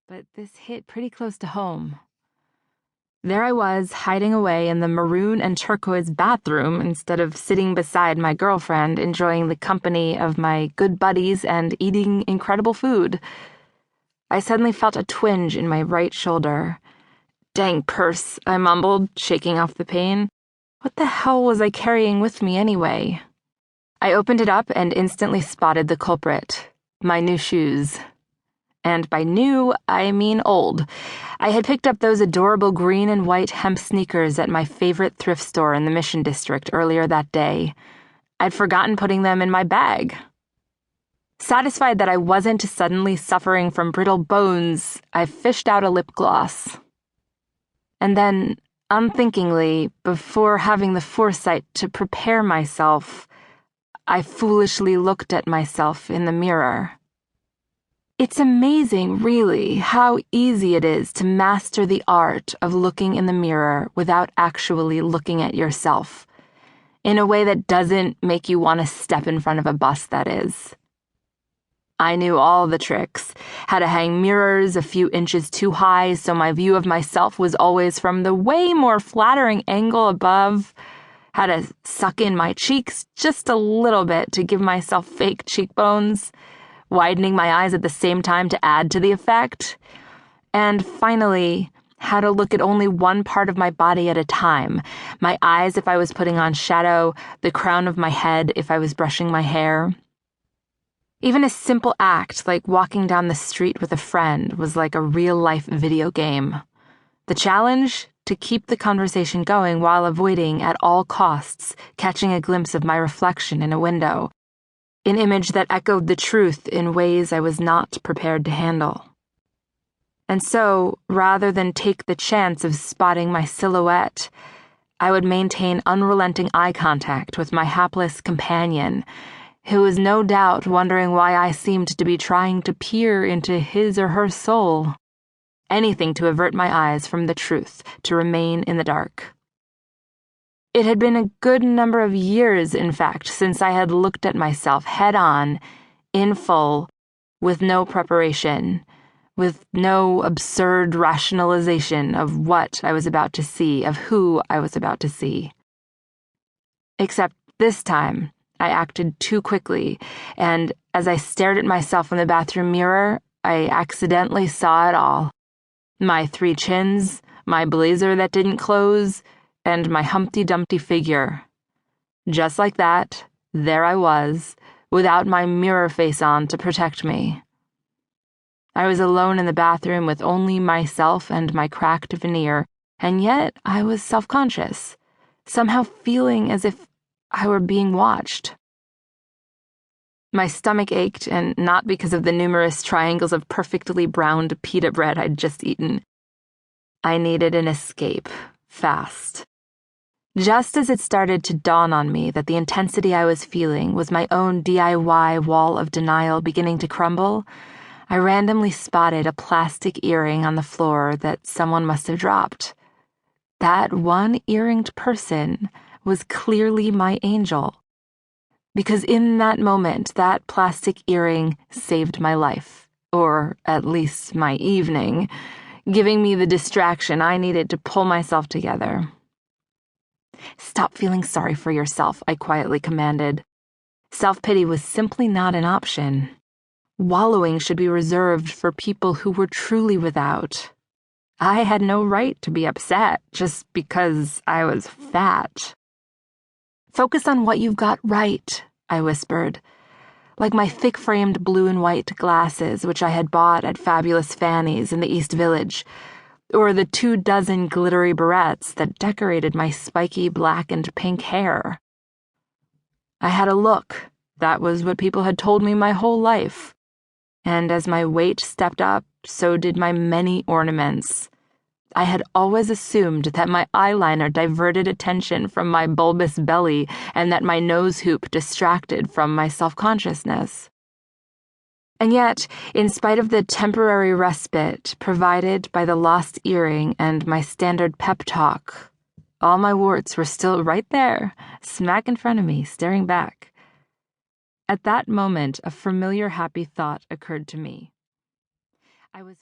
but this hit pretty close to home. There I was, hiding away in the maroon and turquoise bathroom instead of sitting beside my girlfriend, enjoying the company of my good buddies and eating incredible food. I suddenly felt a twinge in my right shoulder. "Dang purse," I mumbled, shaking off the pain. What the hell was I carrying with me anyway? I opened it up and instantly spotted the culprit: my new shoes. And by new, I mean old. I had picked up those adorable green and white hemp sneakers at my favorite thrift store in the Mission District earlier that day. I'd forgotten putting them in my bag. Satisfied that I wasn't suddenly suffering from brittle bones, I fished out a lip gloss. And then, unthinkingly, before having the foresight to prepare myself, I foolishly looked at myself in the mirror. It's amazing, really, how easy it is to master the art of looking in the mirror without actually looking at yourself, in a way that doesn't make you want to step in front of a bus, that is. I knew all the tricks: how to hang mirrors a few inches too high so my view of myself was always from the way more flattering angle above, how to suck in my cheeks just a little bit to give myself fake cheekbones, widening my eyes at the same time to add to the effect, and finally, how to look at only one part of my body at a time: my eyes if I was putting on shadow, the crown of my head if I was brushing my hair. Even a simple act like walking down the street with a friend was like a real-life video game. The challenge? To keep the conversation going while avoiding, at all costs, catching a glimpse of my reflection in a window, an image that echoed the truth in ways I was not prepared to handle. And so, rather than take the chance of spotting my silhouette, I would maintain unrelenting eye contact with my hapless companion, who was no doubt wondering why I seemed to be trying to peer into his or her soul. Anything to avert my eyes from the truth, to remain in the dark. It had been a good number of years, in fact, since I had looked at myself head-on, in full, with no preparation, with no absurd rationalization of what I was about to see, of who I was about to see. Except this time, I acted too quickly, and as I stared at myself in the bathroom mirror, I accidentally saw it all. My 3 chins, my blazer that didn't close, and my Humpty Dumpty figure. Just like that, there I was, without my mirror face on to protect me. I was alone in the bathroom with only myself and my cracked veneer, and yet I was self-conscious, somehow feeling as if I were being watched. My stomach ached, and not because of the numerous triangles of perfectly browned pita bread I'd just eaten. I needed an escape, fast. Just as it started to dawn on me that the intensity I was feeling was my own DIY wall of denial beginning to crumble, I randomly spotted a plastic earring on the floor that someone must have dropped. That one earringed person was clearly my angel. Because in that moment, that plastic earring saved my life, or at least my evening, giving me the distraction I needed to pull myself together. "Stop feeling sorry for yourself," I quietly commanded. Self-pity was simply not an option. Wallowing should be reserved for people who were truly without. I had no right to be upset just because I was fat. "Focus on what you've got right," I whispered, like my thick-framed blue and white glasses which I had bought at Fabulous Fanny's in the East Village, or the 24 glittery barrettes that decorated my spiky black and pink hair. I had a look. That was what people had told me my whole life. And as my weight stepped up, so did my many ornaments. I had always assumed that my eyeliner diverted attention from my bulbous belly and that my nose hoop distracted from my self-consciousness. And yet, in spite of the temporary respite provided by the lost earring and my standard pep talk, all my warts were still right there, smack in front of me, staring back. At that moment, a familiar happy thought occurred to me. I was